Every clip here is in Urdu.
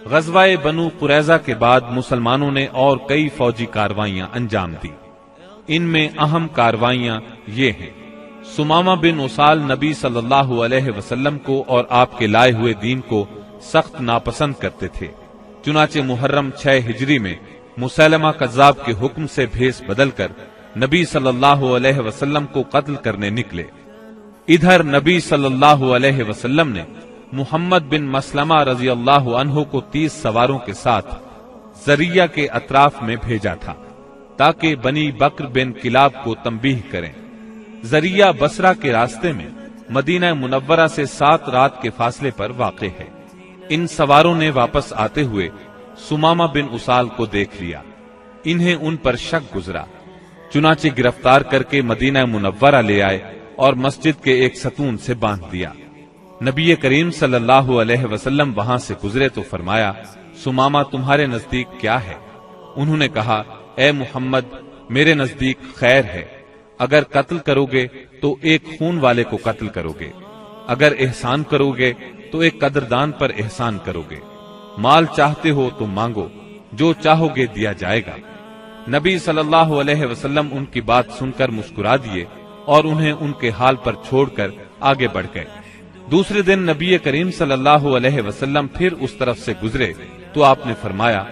غزوہ بنو قریظہ کے بعد مسلمانوں نے اور کئی فوجی کاروائیاں انجام دی۔ ان میں اہم کاروائیاں یہ ہیں: سمامہ بن اسال نبی صلی اللہ علیہ وسلم کو اور آپ کے لائے ہوئے دین کو سخت ناپسند کرتے تھے، چنانچہ محرم 6 ہجری میں مسیلمہ کذاب کے حکم سے بھیس بدل کر نبی صلی اللہ علیہ وسلم کو قتل کرنے نکلے۔ ادھر نبی صلی اللہ علیہ وسلم نے محمد بن مسلمہ رضی اللہ عنہ کو 30 سواروں کے ساتھ زریہ کے اطراف میں بھیجا تھا تاکہ بنی بکر بن کلاب کو تنبیہ کریں۔ زریہ بصرہ کے راستے میں مدینہ منورہ سے 7 رات کے فاصلے پر واقع ہے۔ ان سواروں نے واپس آتے ہوئے سمامہ بن اسال کو دیکھ لیا، انہیں ان پر شک گزرا، چنانچہ گرفتار کر کے مدینہ منورہ لے آئے اور مسجد کے ایک ستون سے باندھ دیا۔ نبی کریم صلی اللہ علیہ وسلم وہاں سے گزرے تو فرمایا، سمامہ تمہارے نزدیک کیا ہے؟ انہوں نے کہا، اے محمد، میرے نزدیک خیر ہے، اگر قتل کرو گے تو ایک خون والے کو قتل کرو گے، اگر احسان کرو گے تو ایک قدردان پر احسان کرو گے، مال چاہتے ہو تو مانگو، جو چاہو گے دیا جائے گا۔ نبی صلی اللہ علیہ وسلم ان کی بات سن کر مسکرا دیے اور انہیں ان کے حال پر چھوڑ کر آگے بڑھ گئے۔ دوسرے دن نبی کریم صلی اللہ علیہ وسلم پھر اس طرف سے گزرے تو آپ نے فرمایا،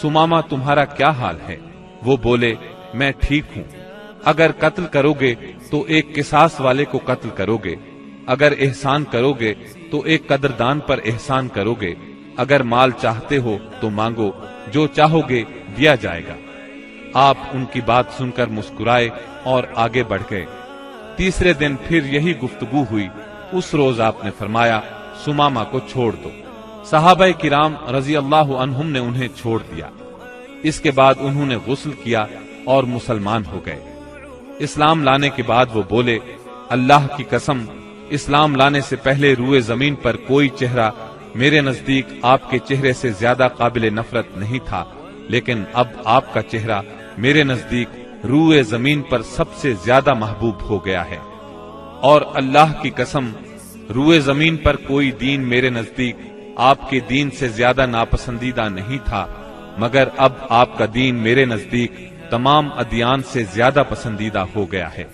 سمامہ تمہارا کیا حال ہے؟ وہ بولے، میں ٹھیک ہوں، اگر قتل کرو گے تو ایک قصاص والے کو قتل کرو گے، اگر احسان کرو گے تو ایک قدردان پر احسان کرو گے، اگر مال چاہتے ہو تو مانگو، جو چاہو گے دیا جائے گا۔ آپ ان کی بات سن کر مسکرائے اور آگے بڑھ گئے۔ تیسرے دن پھر یہی گفتگو ہوئی۔ اس روز آپ نے فرمایا، سمامہ کو چھوڑ دو۔ صحابہ کرام رضی اللہ عنہم نے انہیں چھوڑ دیا۔ اس کے بعد انہوں نے غسل کیا اور مسلمان ہو گئے۔ اسلام لانے کے بعد وہ بولے، اللہ کی قسم، اسلام لانے سے پہلے روئے زمین پر کوئی چہرہ میرے نزدیک آپ کے چہرے سے زیادہ قابل نفرت نہیں تھا، لیکن اب آپ کا چہرہ میرے نزدیک روئے زمین پر سب سے زیادہ محبوب ہو گیا ہے، اور اللہ کی قسم، روئے زمین پر کوئی دین میرے نزدیک آپ کے دین سے زیادہ ناپسندیدہ نہیں تھا، مگر اب آپ کا دین میرے نزدیک تمام ادیان سے زیادہ پسندیدہ ہو گیا ہے۔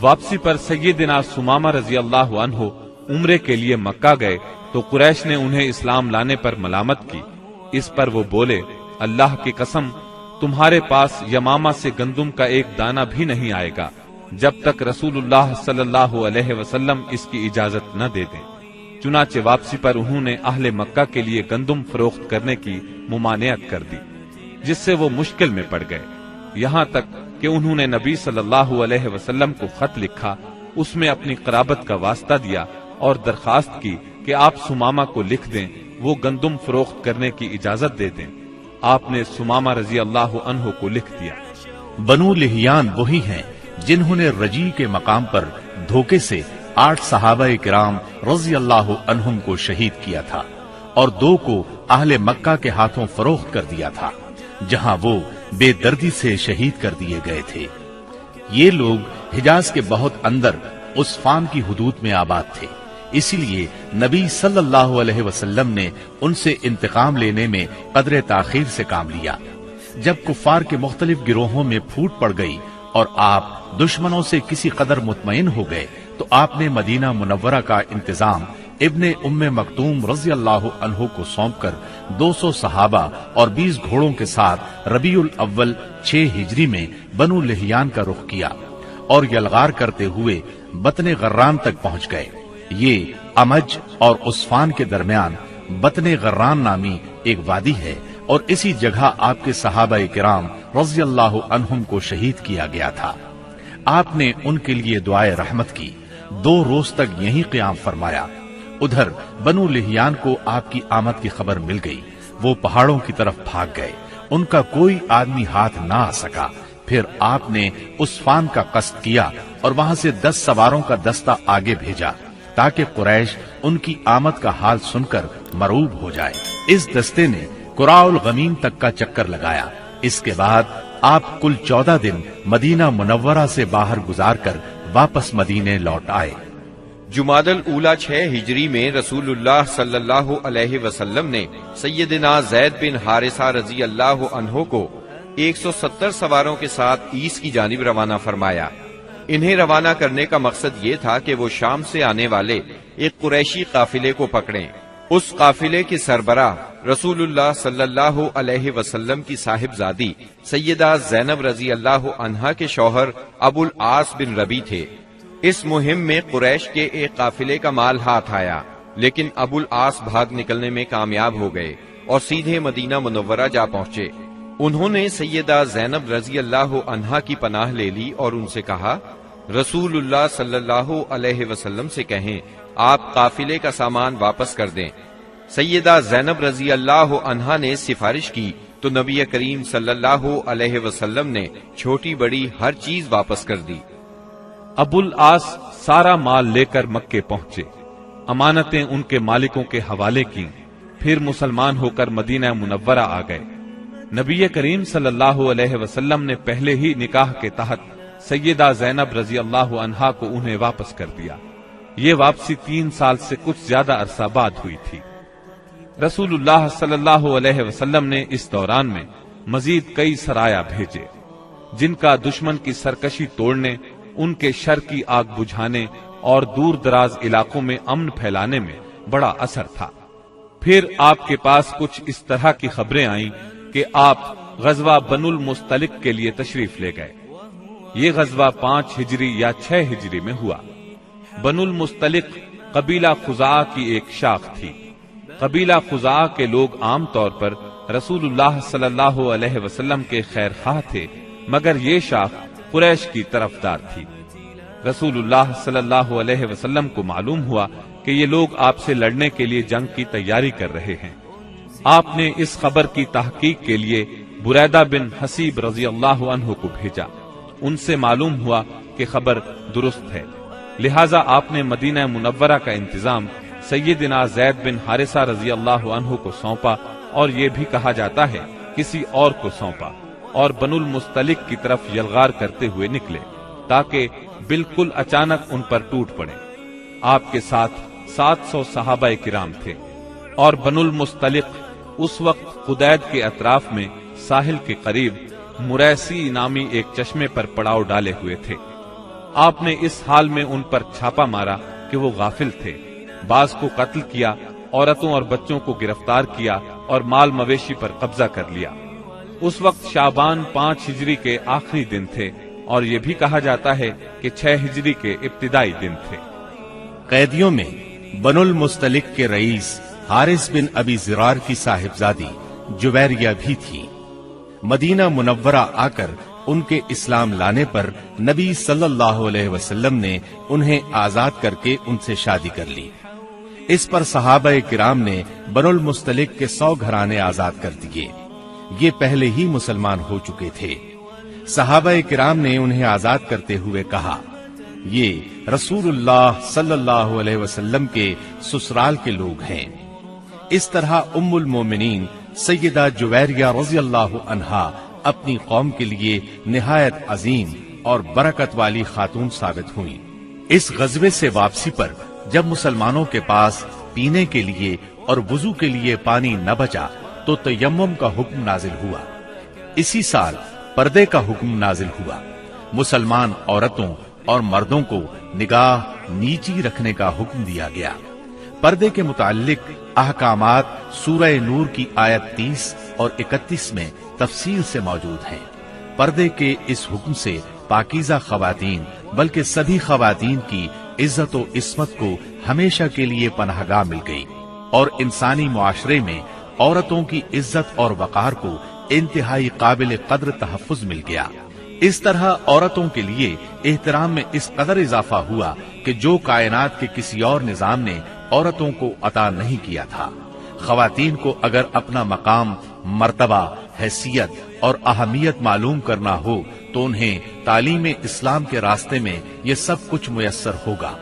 واپسی پر سیدنا سمامہ رضی اللہ عنہ عمرے کے لیے مکہ گئے تو قریش نے انہیں اسلام لانے پر ملامت کی۔ اس پر وہ بولے، اللہ کی قسم، تمہارے پاس یمامہ سے گندم کا ایک دانہ بھی نہیں آئے گا جب تک رسول اللہ صلی اللہ علیہ وسلم اس کی اجازت نہ دے دیں۔ چنانچہ واپسی پر انہوں نے اہل مکہ کے لیے گندم فروخت کرنے کی ممانعت کر دی، جس سے وہ مشکل میں پڑ گئے، یہاں تک کہ انہوں نے نبی صلی اللہ علیہ وسلم کو خط لکھا، اس میں اپنی قرابت کا واسطہ دیا اور درخواست کی کہ آپ سمامہ کو لکھ دیں، وہ گندم فروخت کرنے کی اجازت دے دیں۔ آپ نے سمامہ رضی اللہ عنہ کو لکھ دیا۔ بنو لحیان وہی ہیں جنہوں نے رجی کے مقام پر دھوکے سے 8 صحابہ کرام رضی اللہ عنہم کو شہید کیا تھا اور 2 کو اہل مکہ کے ہاتھوں فروخت کر دیا تھا، جہاں وہ بے دردی سے شہید کر دیے گئے تھے۔ یہ لوگ حجاز کے بہت اندر عصفان کی حدود میں آباد تھے، اسی لیے نبی صلی اللہ علیہ وسلم نے ان سے انتقام لینے میں قدر تاخیر سے کام لیا۔ جب کفار کے مختلف گروہوں میں پھوٹ پڑ گئی اور آپ دشمنوں سے کسی قدر مطمئن ہو گئے تو آپ نے مدینہ منورہ کا انتظام ابن ام مکتوم رضی اللہ عنہ کو سونپ کر 200 صحابہ اور 20 گھوڑوں کے ساتھ ربیع الاول 6 ہجری میں بنو لحیان کا رخ کیا اور یلغار کرتے ہوئے بطن غران تک پہنچ گئے۔ یہ امج اور عصفان کے درمیان بطن غران نامی ایک وادی ہے اور اسی جگہ آپ کے صحابہ کرام رضی اللہ عنہم کو شہید کیا گیا تھا۔ آپ نے ان کے لیے دعائے رحمت کی، 2 روز تک یہیں قیام فرمایا۔ ادھر بنو لحیان کو آپ کی آمد کی خبر مل گئی، وہ پہاڑوں کی طرف بھاگ گئے، ان کا کوئی آدمی ہاتھ نہ آ سکا۔ پھر آپ نے عصفان کا قصد کیا اور وہاں سے 10 سواروں کا دستہ آگے بھیجا تاکہ قریش ان کی آمد کا حال سن کر مرعوب ہو جائے۔ اس دستے نے قراء الغمیم تک کا چکر لگایا۔ اس کے بعد آپ کل 14 دن مدینہ منورہ سے باہر گزار کر واپس مدینے لوٹ آئے۔ جمادی الاولیٰ 6 ہجری میں رسول اللہ صلی اللہ علیہ وسلم نے سیدنا زید بن حارثہ رضی اللہ عنہ کو 170 سواروں کے ساتھ عیس کی جانب روانہ فرمایا۔ انہیں روانہ کرنے کا مقصد یہ تھا کہ وہ شام سے آنے والے ایک قریشی قافلے کو پکڑیں۔ اس قافلے کے سربراہ رسول اللہ صلی اللہ علیہ وسلم کی صاحبزادی سیدہ زینب رضی اللہ عنہا کے شوہر ابو العاص بن ربیع تھے۔ اس مہم میں قریش کے ایک قافلے کا مال ہاتھ آیا، لیکن ابو العاص بھاگ نکلنے میں کامیاب ہو گئے اور سیدھے مدینہ منورہ جا پہنچے۔ انہوں نے سیدہ زینب رضی اللہ عنہا کی پناہ لے لی اور ان سے کہا، رسول اللہ صلی اللہ علیہ وسلم سے کہیں آپ قافلے کا سامان واپس کر دیں۔ سیدہ زینب رضی اللہ عنہا نے سفارش کی تو نبی کریم صلی اللہ علیہ وسلم نے چھوٹی بڑی ہر چیز واپس کر دی۔ ابو العاص سارا مال لے کر مکے پہنچے، امانتیں ان کے مالکوں کے حوالے کی، پھر مسلمان ہو کر مدینہ منورہ آ گئے۔ نبی کریم صلی اللہ علیہ وسلم نے پہلے ہی نکاح کے تحت سیدہ زینب رضی اللہ عنہا کو انہیں واپس کر دیا۔ یہ واپسی 3 سال سے کچھ زیادہ عرصہ بعد ہوئی تھی۔ رسول اللہ صلی اللہ علیہ وسلم نے اس دوران میں مزید کئی سرایا بھیجے، جن کا دشمن کی سرکشی توڑنے، ان کے شر کی آگ بجھانے اور دور دراز علاقوں میں امن پھیلانے میں بڑا اثر تھا۔ پھر آپ کے پاس کچھ اس طرح کی خبریں آئیں کہ آپ غزوہ بنو المستلق کے لیے تشریف لے گئے۔ یہ غزوہ 5 ہجری یا 6 ہجری میں ہوا۔ بنو المستلق قبیلہ خزاعہ کی ایک شاخ تھی۔ قبیلہ خزاعہ کے لوگ عام طور پر رسول اللہ صلی اللہ علیہ وسلم کے خیر خواہ تھے، مگر یہ شاخ قریش کی طرفدار تھی۔ رسول اللہ صلی اللہ علیہ وسلم کو معلوم ہوا کہ یہ لوگ آپ سے لڑنے کے لیے جنگ کی تیاری کر رہے ہیں۔ آپ نے اس خبر کی تحقیق کے لیے بریدہ بن حسیب رضی اللہ عنہ کو بھیجا۔ ان سے معلوم ہوا کہ خبر درست ہے، لہذا آپ نے مدینہ منورہ کا انتظام سیدنا زید بن حارثہ رضی اللہ عنہ کو سونپا، اور یہ بھی کہا جاتا ہے کسی اور کو سونپا، اور بنو المستلق کی طرف یلغار کرتے ہوئے نکلے تاکہ بالکل اچانک ان پر ٹوٹ پڑے۔ آپ کے ساتھ 700 صحابہ کرام تھے، اور بنو المستلق اس وقت قدید کے اطراف میں ساحل کے قریب مریسی نامی ایک چشمے پر پڑاؤ ڈالے ہوئے تھے۔ آپ نے اس حال میں ان پر چھاپا مارا کہ وہ غافل تھے، بعض کو قتل کیا، عورتوں اور بچوں کو گرفتار کیا اور مال مویشی پر قبضہ کر لیا۔ اس وقت شعبان 5 ہجری کے آخری دن تھے، اور یہ بھی کہا جاتا ہے کہ 6 ہجری کے ابتدائی دن تھے۔ قیدیوں میں بنو المستلق کے رئیس حارث بن ابی زرار کی صاحبزادی جویریہ بھی تھی۔ مدینہ منورہ آ کر ان کے اسلام لانے پر نبی صلی اللہ علیہ وسلم نے انہیں آزاد کر کے ان سے شادی کر لی۔ اس پر صحابہ کرام نے بنو المستلق کے 100 گھرانے آزاد کر دیے۔ یہ پہلے ہی مسلمان ہو چکے تھے۔ صحابہ کرام نے انہیں آزاد کرتے ہوئے کہا، یہ رسول اللہ صلی اللہ علیہ وسلم کے سسرال کے لوگ ہیں۔ اس طرح ام المومنین سیدہ جویریہ رضی اللہ عنہا اپنی قوم کے لیے نہایت عظیم اور برکت والی خاتون ثابت ہوئی۔ اس غزوے سے واپسی پر جب مسلمانوں کے پاس پینے کے لیے اور وضو کے لیے پانی نہ بچا تو تیمم کا حکم نازل ہوا۔ اسی سال پردے کا حکم نازل ہوا۔ مسلمان عورتوں اور مردوں کو نگاہ نیچی رکھنے کا حکم دیا گیا۔ پردے کے متعلق احکامات سورہ نور کی آیت 30 اور 31 میں تفصیل سے موجود ہیں۔ پردے کے اس حکم سے پاکیزہ خواتین بلکہ سبھی خواتین کی عزت و عصمت کو ہمیشہ کے لیے پناہ گاہ مل گئی، اور انسانی معاشرے میں عورتوں کی عزت اور وقار کو انتہائی قابل قدر تحفظ مل گیا۔ اس طرح عورتوں کے لیے احترام میں اس قدر اضافہ ہوا کہ جو کائنات کے کسی اور نظام نے عورتوں کو عطا نہیں کیا تھا۔ خواتین کو اگر اپنا مقام، مرتبہ، حیثیت اور اہمیت معلوم کرنا ہو تو انہیں تعلیم اسلام کے راستے میں یہ سب کچھ میسر ہوگا۔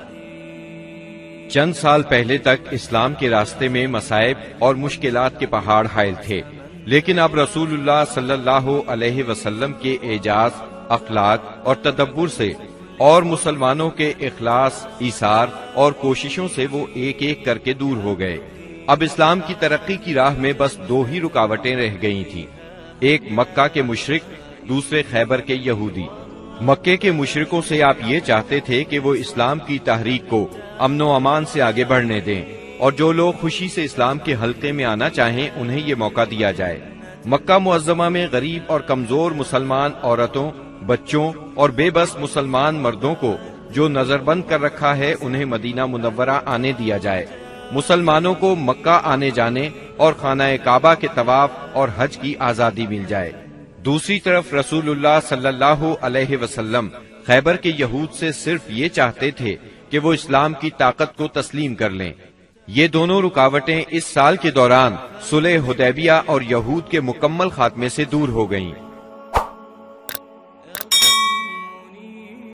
چند سال پہلے تک اسلام کے راستے میں مصائب اور مشکلات کے پہاڑ حائل تھے، لیکن اب رسول اللہ صلی اللہ علیہ وسلم کے اعجاز، اخلاق اور تدبر سے اور مسلمانوں کے اخلاص، ایثار اور کوششوں سے وہ ایک ایک کر کے دور ہو گئے۔ اب اسلام کی ترقی کی راہ میں بس دو ہی رکاوٹیں رہ گئی تھیں، ایک مکہ کے مشرک، دوسرے خیبر کے یہودی۔ مکے کے مشرکوں سے آپ یہ چاہتے تھے کہ وہ اسلام کی تحریک کو امن و امان سے آگے بڑھنے دیں، اور جو لوگ خوشی سے اسلام کے حلقے میں آنا چاہیں انہیں یہ موقع دیا جائے۔ مکہ معظمہ میں غریب اور کمزور مسلمان عورتوں، بچوں اور بے بس مسلمان مردوں کو جو نظر بند کر رکھا ہے انہیں مدینہ منورہ آنے دیا جائے۔ مسلمانوں کو مکہ آنے جانے اور خانہ کعبہ کے طواف اور حج کی آزادی مل جائے۔ دوسری طرف رسول اللہ صلی اللہ علیہ وسلم خیبر کے یہود سے صرف یہ چاہتے تھے کہ وہ اسلام کی طاقت کو تسلیم کر لیں۔ یہ دونوں رکاوٹیں اس سال کے دوران صلح حدیبیہ اور یہود کے مکمل خاتمے سے دور ہو گئیں۔